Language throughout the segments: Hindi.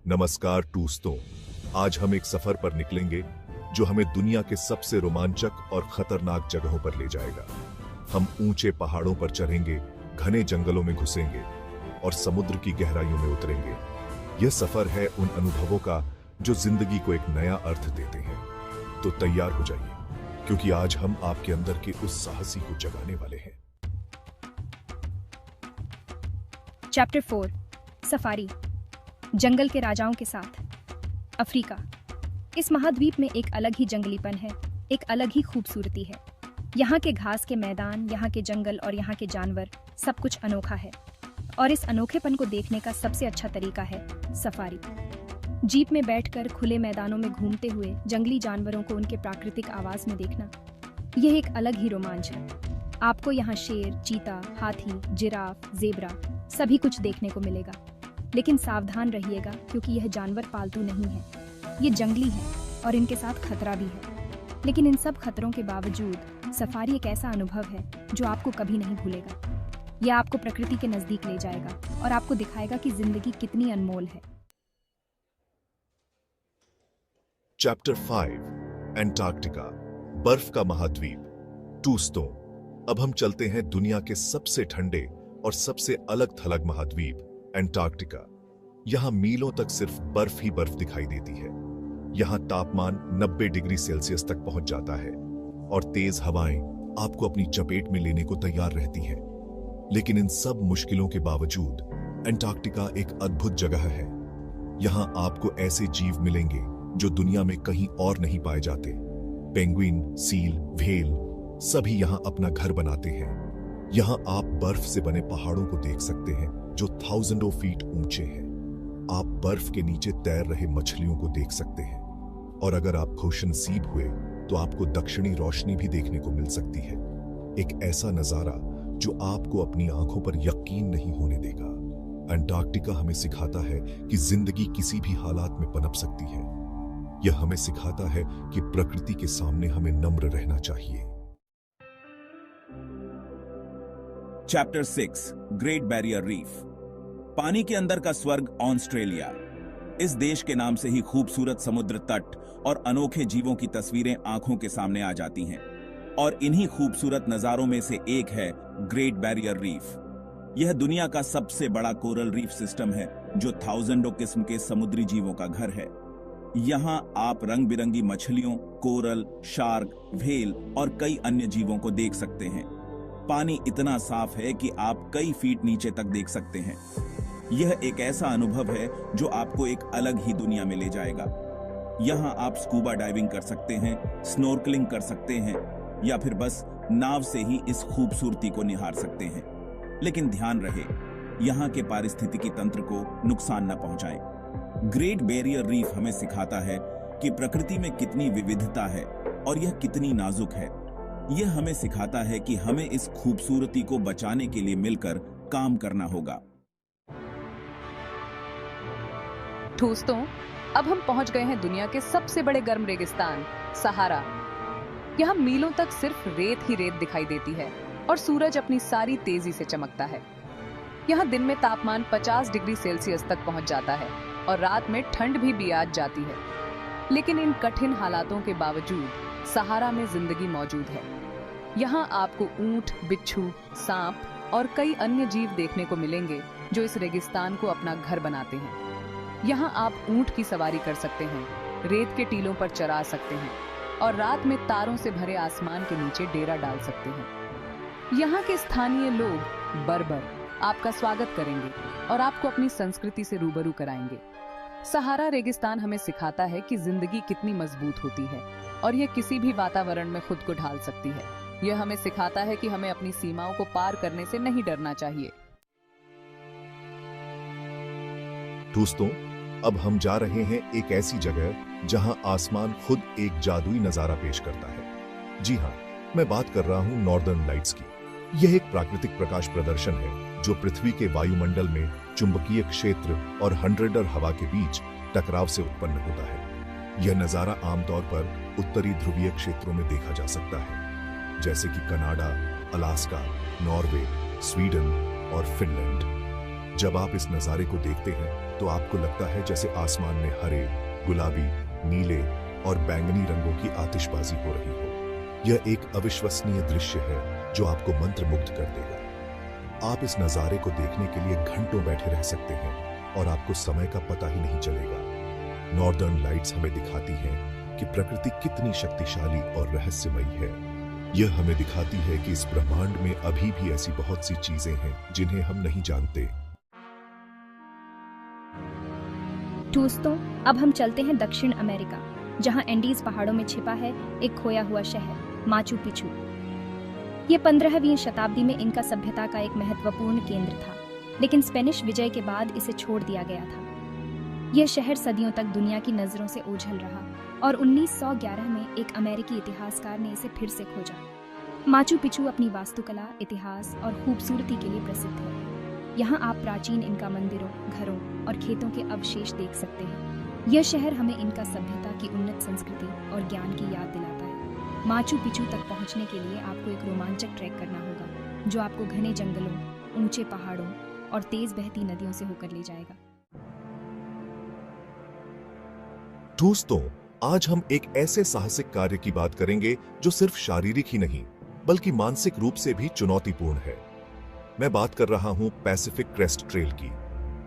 नमस्कार दोस्तों, आज हम एक सफर पर निकलेंगे जो हमें दुनिया के सबसे रोमांचक और खतरनाक जगहों पर ले जाएगा। हम ऊंचे पहाड़ों पर चढ़ेंगे, घने जंगलों में घुसेंगे और समुद्र की गहराइयों में उतरेंगे। यह सफर है उन अनुभवों का जो जिंदगी को एक नया अर्थ देते हैं। तो तैयार हो जाइए, क्योंकि आज हम आपके अंदर के उस साहसी को जगाने वाले हैं। Chapter 4 safari. जंगल के राजाओं के साथ। अफ्रीका। इस महाद्वीप में एक अलग ही जंगलीपन है, एक अलग ही खूबसूरती है। यहाँ के घास के मैदान, यहाँ के जंगल और यहाँ के जानवर, सब कुछ अनोखा है। और इस अनोखेपन को देखने का सबसे अच्छा तरीका है सफारी। जीप में बैठकर खुले मैदानों में घूमते हुए जंगली जानवरों को उनके प्राकृतिक आवाज में देखना, यह एक अलग ही रोमांच है। आपको यहाँ शेर, चीता, हाथी, जिराफ, जेब्रा सभी कुछ देखने को मिलेगा। लेकिन सावधान रहिएगा, क्योंकि यह जानवर पालतू नहीं है। ये जंगली हैं और इनके साथ खतरा भी है। लेकिन इन सब खतरों के बावजूद सफारी एक ऐसा अनुभव है जो आपको कभी नहीं भूलेगा। यह आपको प्रकृति के नजदीक ले जाएगा और आपको दिखाएगा कि जिंदगी कितनी अनमोल है। चैप्टर 5 एंटार्क्टिका, बर्फ का महाद्वीप। दोस्तों, अब हम चलते हैं दुनिया के सबसे ठंडे और सबसे अलग थलग महाद्वीप एंटार्क्टिका। यहां मीलों तक सिर्फ बर्फ ही बर्फ दिखाई देती है। यहां तापमान 90 डिग्री सेल्सियस तक पहुंच जाता है और तेज हवाएं आपको अपनी चपेट में लेने को तैयार रहती हैं। लेकिन इन सब मुश्किलों के बावजूद एंटार्क्टिका एक अद्भुत जगह है। यहां आपको ऐसे जीव मिलेंगे जो दुनिया में कहीं और नहीं पाए जाते। पेंगुइन, सील, व्हेल सभी यहां अपना घर बनाते हैं। यहां आप बर्फ से बने पहाड़ों को देख सकते हैं जो थाउजेंडों फीट ऊंचे हैं। आप बर्फ के नीचे तैर रहे मछलियों को देख सकते हैं। और अगर आप खुशनसीब हुए तो आपको दक्षिणी रोशनी भी देखने को मिल सकती है। एक ऐसा नजारा जो आपको अपनी आंखों पर यकीन नहीं होने देगा। एंटार्क्टिका हमें सिखाता है कि जिंदगी किसी भी हालात में पनप सकती है। यह हमें सिखाता है कि प्रकृति के सामने हमें नम्र रहना चाहिए। Chapter 6 great barrier reef. पानी के अंदर का स्वर्ग ऑस्ट्रेलिया। इस देश के नाम से ही खूबसूरत समुद्र तट और अनोखे जीवों की तस्वीरें आंखों के सामने आ जाती हैं। और इन्हीं खूबसूरत नजारों में से एक है ग्रेट बैरियर रीफ। यह दुनिया का सबसे बड़ा कोरल रीफ सिस्टम है जो थाउजेंडों किस्म के समुद्री जीवों का घर है। यहां आप रंग बिरंगी मछलियों, कोरल, शार्क, व्हेल और कई अन्य जीवों को देख सकते हैं। पानी इतना साफ है कि आप कई फीट नीचे तक देख सकते हैं। यह एक ऐसा अनुभव है जो आपको एक अलग ही दुनिया में ले जाएगा। यहां आप स्कूबा डाइविंग कर सकते हैं, स्नॉर्कलिंग कर सकते हैं या फिर बस नाव से ही इस खूबसूरती को निहार सकते हैं। लेकिन ध्यान रहे, यहां के पारिस्थितिकी तंत्र को नुकसान न पहुंचाएं। ग्रेट बैरियर रीफ हमें सिखाता है कि प्रकृति में कितनी विविधता है और यह कितनी नाजुक है। यह हमें सिखाता है कि हमें इस खूबसूरती को बचाने के लिए मिलकर काम करना होगा। दोस्तों, अब हम पहुंच गए हैं दुनिया के सबसे बड़े गर्म रेगिस्तान सहारा। यहाँ मीलों तक सिर्फ रेत ही रेत दिखाई देती है और सूरज अपनी सारी तेजी से चमकता है। यहाँ दिन में तापमान 50 डिग्री सेल्सियस तक पहुंच जाता है और रात में ठंड भी आ जाती है। लेकिन इन कठिन हालातों के बावजूद सहारा में जिंदगी मौजूद है। यहाँ आपको ऊंट, बिच्छू, सांप और कई अन्य जीव देखने को मिलेंगे जो इस रेगिस्तान को अपना घर बनाते हैं। यहाँ आप ऊंट की सवारी कर सकते हैं, रेत के टीलों पर चरा सकते हैं और रात में तारों से भरे आसमान के नीचे डेरा डाल सकते हैं। यहाँ के स्थानीय लोग बर्बर आपका स्वागत करेंगे और आपको अपनी संस्कृति से रूबरू कराएंगे। सहारा रेगिस्तान हमें सिखाता है कि जिंदगी कितनी मजबूत होती है और यह किसी भी वातावरण में खुद को ढाल सकती है। यह हमें सिखाता है कि हमें अपनी सीमाओं को पार करने से नहीं डरना चाहिए। दोस्तों, अब हम जा रहे हैं एक ऐसी जगह जहां आसमान खुद एक जादुई नजारा पेश करता है। जी हां, मैं बात कर रहा हूं नॉर्दर्न लाइट्स की। यह एक प्राकृतिक प्रकाश प्रदर्शन है जो पृथ्वी के वायुमंडल में चुंबकीय क्षेत्र और हंड्रेडर हवा के बीच टकराव से उत्पन्न होता है। यह नजारा आमतौर पर उत्तरी ध्रुवीय क्षेत्रों में देखा जा सकता है, जैसे कि कनाडा, अलास्का, नॉर्वे, स्वीडन और फिनलैंड। जब आप इस नज़ारे को देखते हैं तो आपको लगता है जैसे आसमान में हरे, गुलाबी, नीले और बैंगनी रंगों की आतिशबाजी हो रही हो। यह एक अविश्वसनीय दृश्य है जो आपको मंत्रमुग्ध कर देगा। आप इस नज़ारे को देखने के लिए घंटों बैठे रह सकते हैं और आपको समय का पता ही नहीं चलेगा। नॉर्दर्न लाइट्स हमें दिखाती हैं कि प्रकृति कितनी शक्तिशाली और रहस्यमयी है। यह हमें दिखाती है कि इस ब्रह्मांड में अभी भी ऐसी बहुत सी चीजें हैं जिन्हें हम नहीं जानते। दोस्तों, अब हम चलते हैं दक्षिण अमेरिका, जहां एंडीज पहाड़ों में छिपा है एक खोया हुआ शहर माचू पिचू। ये 15वीं शताब्दी में इनका सभ्यता का एक महत्वपूर्ण केंद्र था, लेकिन स्पेनिश विजय के बाद इसे छोड़ दिया गया था। यह शहर सदियों तक दुनिया की नजरों से ओझल रहा और 1911 में एक अमेरिकी इतिहासकार ने इसे फिर से खोजा। माचू पिचू अपनी वास्तुकला, इतिहास और खूबसूरती के लिए प्रसिद्ध है। यहाँ आप प्राचीन इनका मंदिरों, घरों और खेतों के अवशेष देख सकते हैं। यह शहर हमें इनका सभ्यता की उन्नत संस्कृति और ज्ञान की याद दिलाता है। माचू पिचू तक पहुँचने के लिए आपको एक रोमांचक ट्रैक करना होगा, जो आपको घने जंगलों, ऊंचे पहाड़ों और तेज बहती नदियों से होकर ले जाएगा। दोस्तों, आज हम एक ऐसे साहसिक कार्य की बात करेंगे जो सिर्फ शारीरिक ही नहीं बल्कि मानसिक रूप से भी चुनौतीपूर्ण है। मैं बात कर रहा हूं पैसिफिक क्रेस्ट ट्रेल की।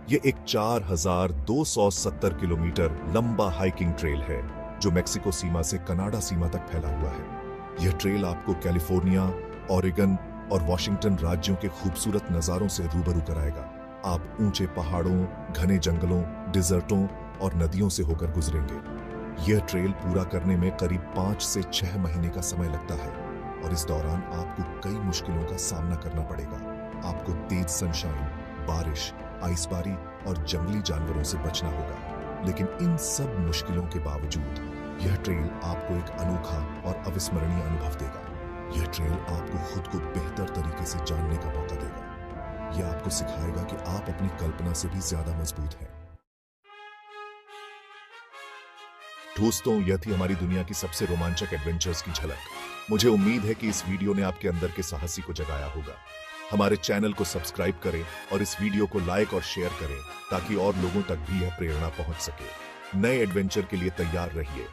यह एक 4270 किलोमीटर लंबा हाइकिंग ट्रेल है जो मेक्सिको सीमा से कनाडा सीमा तक फैला हुआ है। यह ट्रेल आपको कैलिफोर्निया, ओरेगन और वॉशिंगटन राज्यों के खूबसूरत नजारों से रूबरू कराएगा। आप ऊंचे पहाड़ों, घने जंगलों, डिजर्टों और नदियों से होकर गुजरेंगे। यह ट्रेल पूरा करने में करीब 5 से 6 महीने का समय लगता है और इस दौरान आपको कई मुश्किलों का सामना करना पड़ेगा। आपको तेज सनशाइन, बारिश, आइसबारी और जंगली जानवरों से बचना होगा। लेकिन इन सब मुश्किलों के बावजूद यह ट्रेल आपको एक अनोखा और अविस्मरणीय अनुभव देगा। यह ट्रेल आपको खुद को बेहतर तरीके से जानने का मौका देगा। यह आपको सिखाएगा कि आप अपनी कल्पना से भी ज्यादा मजबूत हैं। दोस्तों, यह थी हमारी दुनिया की सबसे रोमांचक एडवेंचर्स की झलक। मुझे उम्मीद है कि इस वीडियो ने आपके अंदर के साहसी को जगाया होगा। हमारे चैनल को सब्सक्राइब करें और इस वीडियो को लाइक और शेयर करें ताकि और लोगों तक भी यह प्रेरणा पहुंच सके। नए एडवेंचर के लिए तैयार रहिए।